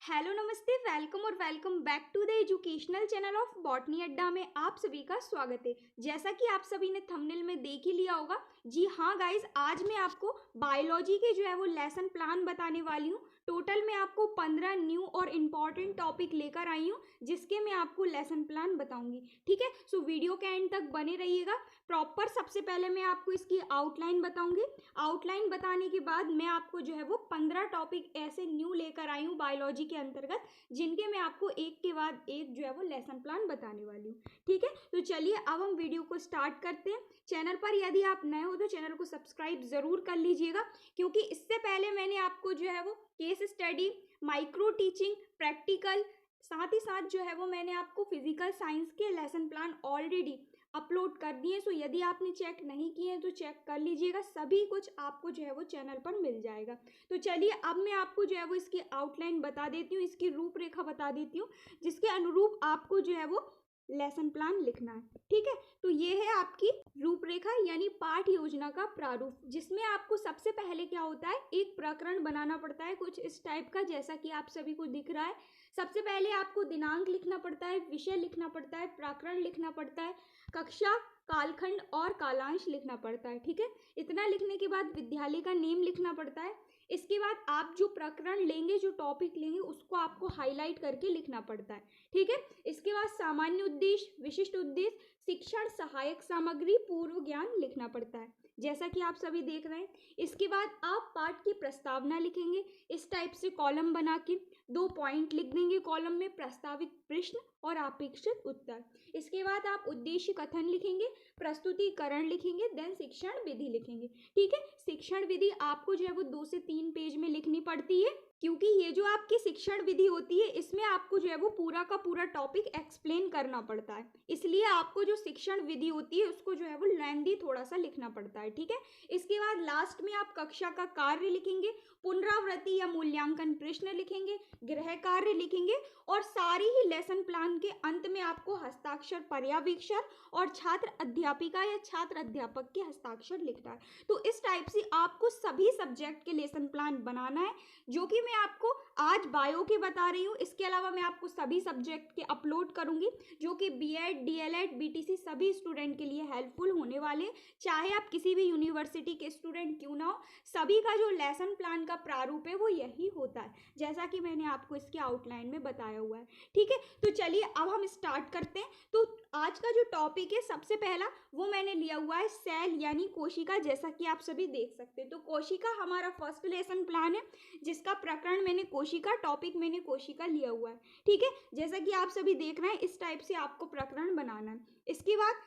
Hello नमस्ते welcome और welcome back to the educational channel of botany Adda में आप सभी का स्वागत है। जैसा कि आप सभी ने थंबनेल में देख ही लिया होगा, जी हाँ गाइज, आज मैं आपको बायोलॉजी के जो है वो लेसन प्लान बताने वाली हूँ। टोटल मैं आपको 15 न्यू और इम्पॉर्टेंट टॉपिक लेकर आई हूँ जिसके मैं आपको लेसन प्लान बताऊंगी। ठीक है, सो वीडियो के एंड तक बने रहिएगा। प्रॉपर सबसे पहले मैं आपको इसकी आउटलाइन बताऊंगी। आउटलाइन बताने के बाद मैं आपको जो है वो 15 टॉपिक ऐसे न्यू लेकर आई हूँ बायोलॉजी के अंतर्गत, जिनके मैं आपको एक के बाद एक जो है वो लेसन प्लान बताने वाली हूँ। ठीक है, तो चलिए अब हम वीडियो को स्टार्ट करते हैं। चैनल पर यदि आप नए हो तो चैनल को सब्सक्राइब जरूर कर लीजिएगा, क्योंकि इससे पहले मैंने आपको जो है वो case study, micro teaching, practical, साथ ही साथ जो है वो मैंने आपको फिजिकल साइंस के लेसन प्लान ऑलरेडी अपलोड कर दिए। सो यदि आपने चेक नहीं किए हैं तो चेक कर लीजिएगा, सभी कुछ आपको जो है वो चैनल पर मिल जाएगा। तो चलिए अब मैं आपको जो है वो इसकी आउटलाइन बता देती हूँ, इसकी रूपरेखा बता देती हूँ, जिसके अनुरूप आपको जो है वो लेसन प्लान लिखना है। ठीक है, तो ये है आपकी रूपरेखा यानी पाठ योजना का प्रारूप, जिसमें आपको सबसे पहले क्या होता है, एक प्रकरण बनाना पड़ता है कुछ इस टाइप का, जैसा कि आप सभी को दिख रहा है। सबसे पहले आपको दिनांक लिखना पड़ता है, विषय लिखना पड़ता है, प्रकरण लिखना पड़ता है, कक्षा, कालखंड और कालांश लिखना पड़ता है। ठीक है, इतना लिखने के बाद विद्यालय का नेम लिखना पड़ता है। इसके बाद आप जो प्रकरण लेंगे, जो टॉपिक लेंगे, उसको आपको हाईलाइट करके लिखना पड़ता है। ठीक है, इसके बाद सामान्य उद्देश्य, विशिष्ट उद्देश्य, शिक्षण सहायक सामग्री, पूर्व ज्ञान लिखना पड़ता है, जैसा कि आप सभी देख रहे हैं। इसके बाद आप पाठ की प्रस्तावना लिखेंगे इस टाइप से कॉलम बना के, 2 पॉइंट लिख देंगे कॉलम में, प्रस्तावित प्रश्न और अपेक्षित उत्तर। इसके बाद आप उद्देश्य कथन लिखेंगे, प्रस्तुतिकरण लिखेंगे, देन शिक्षण विधि लिखेंगे। ठीक है, शिक्षण विधि आपको जो है वो 2 से 3 पेज में लिखनी पड़ती है, क्योंकि ये जो आपकी शिक्षण विधि होती है इसमें आपको जो है वो पूरा का पूरा टॉपिक एक्सप्लेन करना पड़ता है, इसलिए आपको जो शिक्षण विधि होती है उसको जो है वो लेंथी थोड़ा सा लिखना पड़ता है। ठीक है, इसके बाद लास्ट में आप कक्षा का कार्य लिखेंगे, पुनरावृत्ति या मूल्यांकन प्रश्न लिखेंगे, गृह कार्य लिखेंगे, और सारी ही लेसन प्लान के अंत में आपको हस्ताक्षर पर्यवेक्षक और छात्र अध्यापिका या छात्र अध्यापक के हस्ताक्षर लिखना है। तो इस टाइप से आपको सभी सब्जेक्ट के लेसन प्लान बनाना है, जो कि मैं आपको आज बायो के बता रही हूँ। इसके अलावा मैं आपको सभी सब्जेक्ट के अपलोड करूंगी, जो कि बीएड, डीएलएड, बीटीसी सभी स्टूडेंट के लिए हेल्पफुल होने वाले, चाहे आप किसी भी यूनिवर्सिटी के स्टूडेंट क्यों ना हो। सभी का जो लेसन प्लान का प्रारूप है वो यही होता है, जैसा कि मैंने आपको इसके आउटलाइन में बताया हुआ है। ठीक है, तो चलिए अब हम स्टार्ट करते हैं। तो आज का जो टॉपिक है सबसे पहला वो मैंने लिया हुआ है सेल यानी कोशिका, जैसा कि आप सभी देख सकते हैं। तो कोशिका हमारा फर्स्ट लेसन प्लान है, जिसका प्रकरण मैंने कोशिका, टॉपिक मैंने कोशिका लिया हुआ है। ठीक है, जैसा कि आप सभी देख रहे हैं इस टाइप से आपको प्रकरण बनाना है। इसके बाद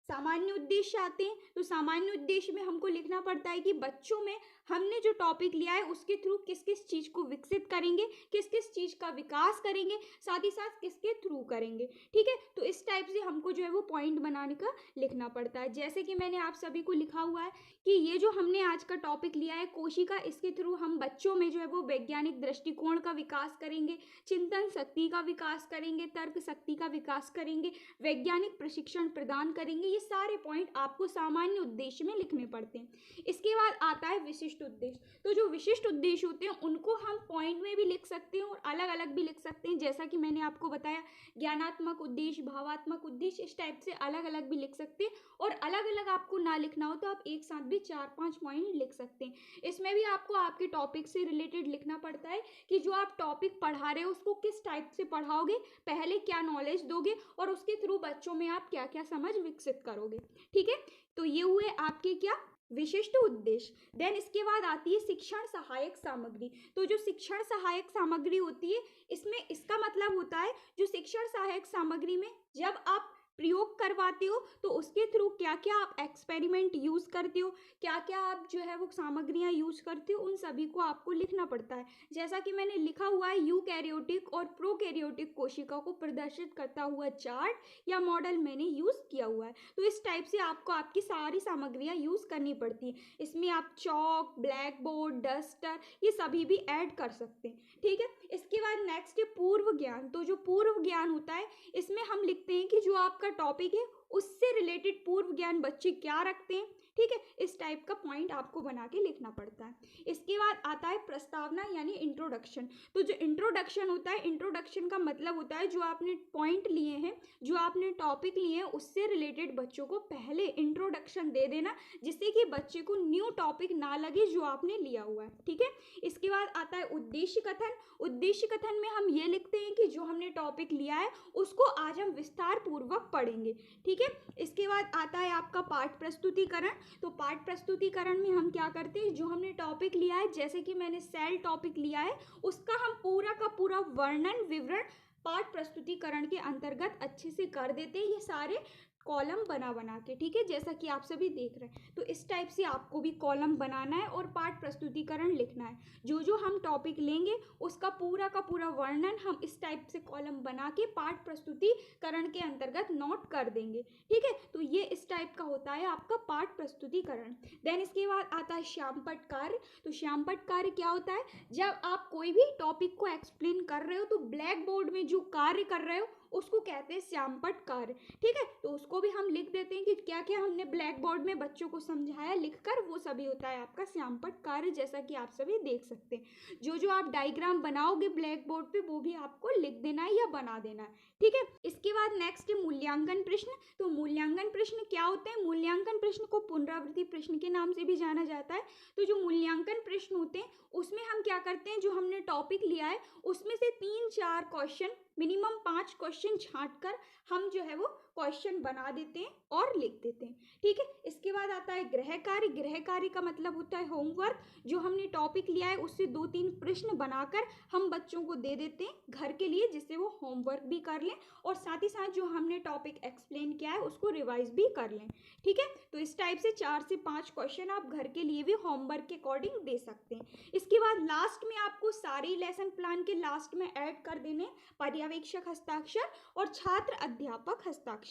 सामान्य उद्देश्य आते हैं। तो सामान्य उद्देश्य में हमको लिखना पड़ता है कि बच्चों में हमने जो टॉपिक लिया है उसके थ्रू किस किस चीज़ को विकसित करेंगे, किस किस चीज़ का विकास करेंगे, साथ ही साथ किसके थ्रू करेंगे। ठीक है, तो इस टाइप से हमको जो है वो पॉइंट बनाने का लिखना पड़ता है, जैसे कि मैंने आप सभी को लिखा हुआ है कि ये जो हमने आज का टॉपिक लिया है कोशिका, इसके थ्रू हम बच्चों में जो है वो वैज्ञानिक दृष्टिकोण का विकास करेंगे, चिंतन शक्ति का विकास करेंगे, तर्क शक्ति का विकास करेंगे, वैज्ञानिक प्रशिक्षण प्रदान करेंगे। ये सारे पॉइंट आपको सामान्य उद्देश्य में लिखने पड़ते हैं। इसके बाद आता है विशिष्ट उद्देश्य। तो जो विशिष्ट उद्देश्य होते हैं उनको हम पॉइंट में भी लिख सकते हैं और अलग अलग भी लिख सकते हैं, जैसा कि मैंने आपको बताया, ज्ञानात्मक उद्देश्य, भावात्मक उद्देश्य, इस टाइप से अलग अलग भी लिख सकते हैं। और अलग अलग आपको ना लिखना हो तो आप एक साथ भी 4-5 पॉइंट लिख सकते हैं। इसमें भी आपको आपके टॉपिक से रिलेटेड लिखना पड़ता है कि जो आप टॉपिक पढ़ा रहे हो उसको किस टाइप से पढ़ाओगे, पहले क्या नॉलेज दोगे और उसके थ्रू बच्चों में आप क्या क्या समझ विकसित करोगे। ठीक है, तो ये हुए आपके क्या विशिष्ट उद्देश्य। देन इसके बाद आती है शिक्षण सहायक सामग्री। तो जो शिक्षण सहायक सामग्री होती है इसमें इसका मतलब होता है, जो शिक्षण सहायक सामग्री में जब आप प्रयोग करवाते हो तो उसके थ्रू क्या क्या आप एक्सपेरिमेंट यूज़ करते हो, क्या क्या आप जो है वो सामग्रियां यूज़ करते हो, उन सभी को आपको लिखना पड़ता है। जैसा कि मैंने लिखा हुआ है, यूकैरियोटिक और प्रोकैरियोटिक कोशिका को प्रदर्शित करता हुआ चार्ट या मॉडल मैंने यूज़ किया हुआ है। तो इस टाइप से आपको आपकी सारी सामग्रियां यूज़ करनी पड़ती हैं। इसमें आप चॉक, ब्लैक बोर्ड, डस्टर, ये सभी भी ऐड कर सकते हैं। ठीक है, इसके बाद नेक्स्ट है पूर्व ज्ञान। तो जो पूर्व ज्ञान होता है इसमें हम लिखते हैं कि जो आपका टॉपिक है उससे रिलेटेड पूर्व ज्ञान बच्चे क्या रखते हैं। ठीक है, इस टाइप का पॉइंट आपको बना के लिखना पड़ता है। इसके बाद आता है प्रस्तावना यानी इंट्रोडक्शन। तो जो इंट्रोडक्शन होता है, इंट्रोडक्शन का मतलब होता है जो आपने पॉइंट लिए हैं, जो आपने टॉपिक लिए हैं, उससे रिलेटेड बच्चों को पहले इंट्रोडक्शन दे देना, जिससे कि बच्चे को न्यू टॉपिक ना लगे जो आपने लिया हुआ है। ठीक है, इसके बाद आता है उद्देश्य कथन। उद्देश्य कथन में हम ये लिखते हैं कि जो हमने टॉपिक लिया है उसको आज हम विस्तार पूर्वक पढ़ेंगे। ठीक है, इसके बाद आता है आपका पाठ प्रस्तुतिकरण। तो पाठ प्रस्तुतिकरण में हम क्या करते हैं, जो हमने टॉपिक लिया है, जैसे कि मैंने सेल टॉपिक लिया है, उसका हम पूरा का पूरा वर्णन विवरण पाठ प्रस्तुतिकरण के अंतर्गत अच्छे से कर देते हैं, ये सारे कॉलम बना के। ठीक है, जैसा कि आप सभी देख रहे हैं, तो इस टाइप से आपको भी कॉलम बनाना है और पाठ प्रस्तुतिकरण लिखना है। जो जो हम टॉपिक लेंगे उसका पूरा का पूरा वर्णन हम इस टाइप से कॉलम बना के पाठ प्रस्तुतिकरण के अंतर्गत नोट कर देंगे। ठीक है, तो ये इस टाइप का होता है आपका पाठ प्रस्तुतिकरण। देन इसके बाद आता है श्यामपट्ट कार्य। तो श्यामपट्ट कार्य क्या होता है, जब आप कोई भी टॉपिक को एक्सप्लेन कर रहे हो तो ब्लैक बोर्ड में जो कार्य कर रहे हो उसको कहते हैं श्यामपट्ट कार्य। ठीक है, तो उसको भी हम लिख देते हैं कि क्या क्या हमने ब्लैक बोर्ड में बच्चों को समझाया लिखकर, वो सभी होता है आपका श्यामपट्ट कार्य, जैसा कि आप सभी देख सकते हैं। जो जो आप डायग्राम बनाओगे ब्लैक बोर्ड पे वो भी आपको लिख देना है या बना देना है। ठीक है, इसके बाद नेक्स्ट है मूल्यांकन प्रश्न। तो मूल्यांकन प्रश्न क्या होते हैं, मूल्यांकन प्रश्न को पुनरावृत्ति प्रश्न के नाम से भी जाना जाता है। तो जो मूल्यांकन प्रश्न होते हैं उसमें हम क्या करते हैं, जो हमने टॉपिक लिया है उसमें से 3-4 क्वेश्चन, मिनिमम 5 क्वेश्चन छांट कर हम जो है वो क्वेश्चन बना देते हैं और लिख देते हैं। ठीक है, इसके बाद आता है गृह कार्य। गृह कार्य का मतलब होता है होमवर्क। जो हमने टॉपिक लिया है उससे 2-3 प्रश्न बनाकर हम बच्चों को दे देते हैं घर के लिए, जिससे वो होमवर्क भी कर लें और साथ ही साथ जो हमने टॉपिक एक्सप्लेन किया है उसको रिवाइज भी कर लें। ठीक है, तो इस टाइप से 4 से 5 क्वेश्चन आप घर के लिए भी होमवर्क के अकॉर्डिंग दे सकते हैं। इसके बाद लास्ट में आपको सारे लेसन प्लान के लास्ट में ऐड कर देने पर्यवेक्षक हस्ताक्षर और छात्र अध्यापक हस्ताक्षर।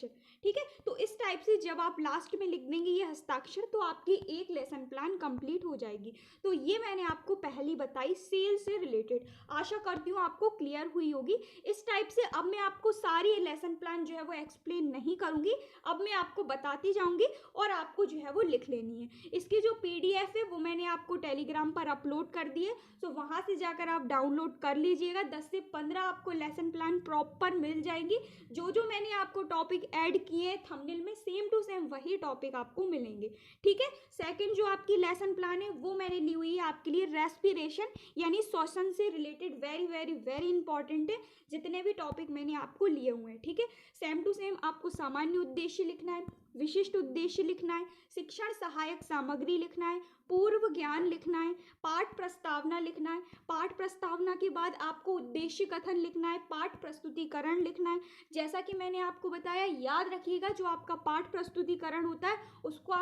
ठीक है, तो इस टाइप से जब आप लास्ट में लिख देंगे ये हस्ताक्षर तो आपकी एक लेसन प्लान कंप्लीट हो जाएगी। तो ये मैंने आपको पहली बताई सेल से रिलेटेड, आशा करती हूँ आपको क्लियर हुई होगी। इस टाइप से अब मैं आपको सारी लेसन प्लान जो है वो एक्सप्लेन नहीं करूँगी, अब मैं आपको बताती जाऊँगी और आपको जो है वो लिख लेनी है। इसकी जो PDF है वो मैंने आपको टेलीग्राम पर अपलोड कर दी है, तो वहाँ से जाकर आप डाउनलोड कर लीजिएगा। 10 से 15 आपको लेसन प्लान प्रॉपर मिल जाएंगी। जो जो मैंने आपको टॉपिक ऐड किए थंबनेल में सेम टू सेम वही टॉपिक आपको मिलेंगे। ठीक है, सेकंड जो आपकी लेसन प्लान है वो मैंने ली हुई है आपके लिए रेस्पिरेशन यानी श्वसन से related, very very very important है जितने भी टॉपिक मैंने आपको लिए हुए हैं। ठीक है, सेम टू सेम आपको सामान्य उद्देश्य लिखना है, विशिष्ट उद्देश्य लिखना है, शिक्षण सहायक सामग्री लिखना है, पूर्व ज्ञान लिखना है, पाठ प्रस्तावना लिखना है, पाठ प्रस्तावना के बाद आपको उद्देश्य कथन लिखना है, पाठ प्रस्तुतिकरण लिखना है। जैसा कि मैंने आपको बताया, याद रखिएगा जो आपका पाठ प्रस्तुतिकरण होता है उसको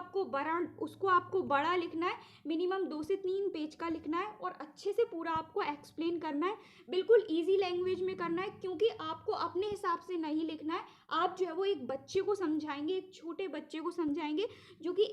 आपको बड़ा लिखना है, मिनिमम 2 से 3 पेज का लिखना है और अच्छे से पूरा आपको एक्सप्लेन करना है, बिल्कुल ईजी लैंग्वेज में करना है, क्योंकि आपको अपने हिसाब से नहीं लिखना है। आप जो है वो एक बच्चे को समझाएंगे, एक छोटे बच्चे को समझाएंगे जो कि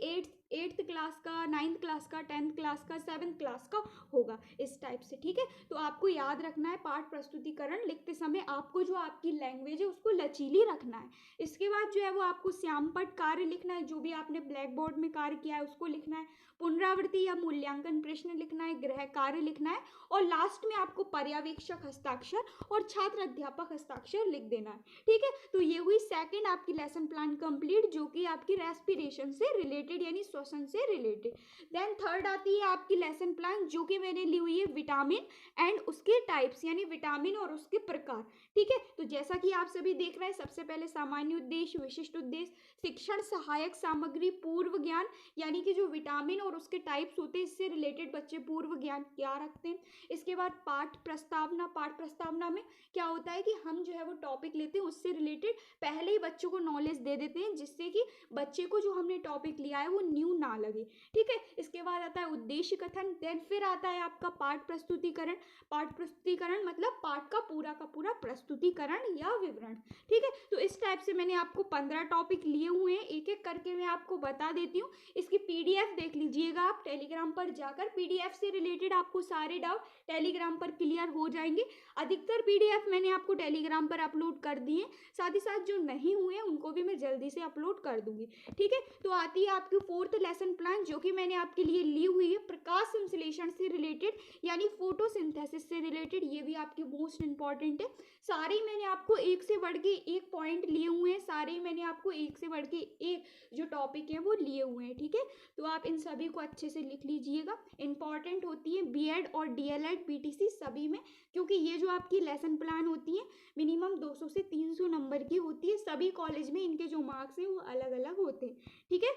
8th क्लास का, 9th क्लास का, 10th क्लास का, 7th क्लास का होगा, इस टाइप से। ठीक है, तो आपको याद रखना है पाठ प्रस्तुतिकरण लिखते समय आपको जो आपकी लैंग्वेज है उसको लचीली रखना है। इसके बाद जो है वो आपको श्यामपट्ट कार्य लिखना है, जो भी आपने ब्लैक बोर्ड में कार्य किया है उसको लिखना है, पुनरावृत्ति या मूल्यांकन प्रश्न लिखना है, गृह कार्य लिखना है और लास्ट में आपको पर्यवेक्षक हस्ताक्षर और छात्र अध्यापक हस्ताक्षर लिख देना है। ठीक है, तो ये हुई सेकंड आपकी लेसन प्लान कंप्लीट, जो कि आपकी रेस्पिरेशन से रिलेटेड यानी श्वसन से रिलेटेड। देन थर्ड आती है आपकी लेसन प्लान, जो कि मैंने ली हुई है विटामिन एंड उसके टाइप्स यानी विटामिन और उसके प्रकार। ठीक है, तो जैसा कि आप सभी देख रहे हैं, सबसे पहले सामान्य उद्देश्य, विशिष्ट उद्देश्य, शिक्षण सहायक सामग्री, पूर्व ज्ञान यानी कि जो विटामिन और उसके टाइप्स होते हैं इससे रिलेटेड बच्चे पूर्व ज्ञान क्या रखते हैं। इसके बाद पाठ प्रस्तावना, पाठ प्रस्तावना में क्या होता है कि हम जो है वो टॉपिक लेते हैं उससे रिलेटेड पहले ही बच्चों को नॉलेज दे देते हैं, जिससे कि बच्चे को जो हमने टॉपिक लिया है वो न्यू ना लगे। ठीक है, इसके बाद आता है उद्देश्य कथन, देन फिर आता है आपका पाठ प्रस्तुतिकरण। पाठ प्रस्तुतिकरण मतलब पाठ का पूरा प्रस्तुतिकरण या विवरण। ठीक है, तो इस टाइप से मैंने आपको 15 टॉपिक लिए हुए हैं, एक एक करके मैं आपको बता देती हूँ। इसकी PDF देख लीजिएगा आप टेलीग्राम पर जाकर, PDF से रिलेटेड आपको सारे डाउट टेलीग्राम पर क्लियर हो जाएंगे। अधिकतर PDF मैंने आपको टेलीग्राम पर अपलोड कर दिए, साथ ही साथ जो नहीं हुए हैं उनको भी मैं जल्दी से अपलोड कर दूंगी। ठीक है, तो आती है आपकी 4th लेसन प्लान जो कि मैंने आपके लिए ली हुई है प्रकाश संश्लेषण से रिलेटेड यानी फोटोसिंथेसिस से रिलेटेड, ये भी आपके मोस्ट इंपॉर्टेंट है। सारे ही मैंने आपको एक से बढ़ के एक पॉइंट लिए हुए हैं, सारे ही मैंने आपको एक से बढ़ के एक जो टॉपिक है वो लिए हुए हैं, ठीक है। तो आप इन सभी को अच्छे से लिख लीजिएगा। इंपॉर्टेंट होती है बीएड और डीएलएड बीटीसी सभी में, क्योंकि ये जो आपकी लेसन प्लान होती है मिनिमम 200 से 300 नंबर की होती है। सभी कॉलेज में इनके जो मार्क्स हैं वो अलग अलग होते हैं, ठीक है।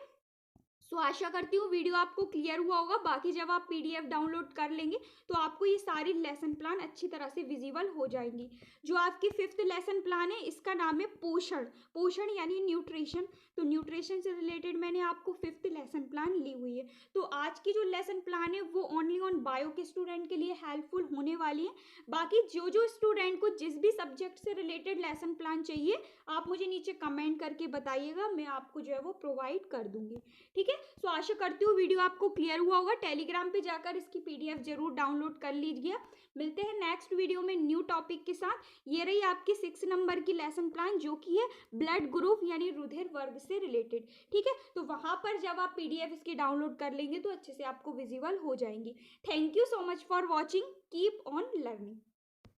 सो आशा करती हूँ वीडियो आपको क्लियर हुआ होगा। बाकी जब आप पीडीएफ डाउनलोड कर लेंगे तो आपको ये सारी लेसन प्लान अच्छी तरह से विजिबल हो जाएंगी। जो आपकी 5th लेसन प्लान है इसका नाम है पोषण। पोषण यानी न्यूट्रिशन। तो न्यूट्रिशन से रिलेटेड मैंने आपको 5th लेसन प्लान ली हुई है। तो आज की जो लेसन प्लान है वो ओनली ऑन बायो के स्टूडेंट के लिए हेल्पफुल होने वाली है। बाकी जो जो स्टूडेंट को जिस भी सब्जेक्ट से रिलेटेड लेसन प्लान चाहिए आप मुझे नीचे कमेंट करके बताइएगा, मैं आपको जो है वो प्रोवाइड कर दूंगी, ठीक है। सो आशा करती हूँ वीडियो आपको क्लियर हुआ होगा। टेलीग्राम पे जाकर इसकी पीडीएफ जरूर डाउनलोड कर लीजिए। मिलते हैं नेक्स्ट वीडियो में न्यू टॉपिक के साथ। ये रही आपकी 6 नंबर की लेसन प्लान जो कि है ब्लड ग्रुप यानी रुधिर वर्ग से रिलेटेड, ठीक है। तो वहां पर जब आप पीडीएफ इसकी डाउनलोड कर लेंगे तो अच्छे से आपको विजिबल हो जाएंगी। Thank you so much for watching. Keep on learning.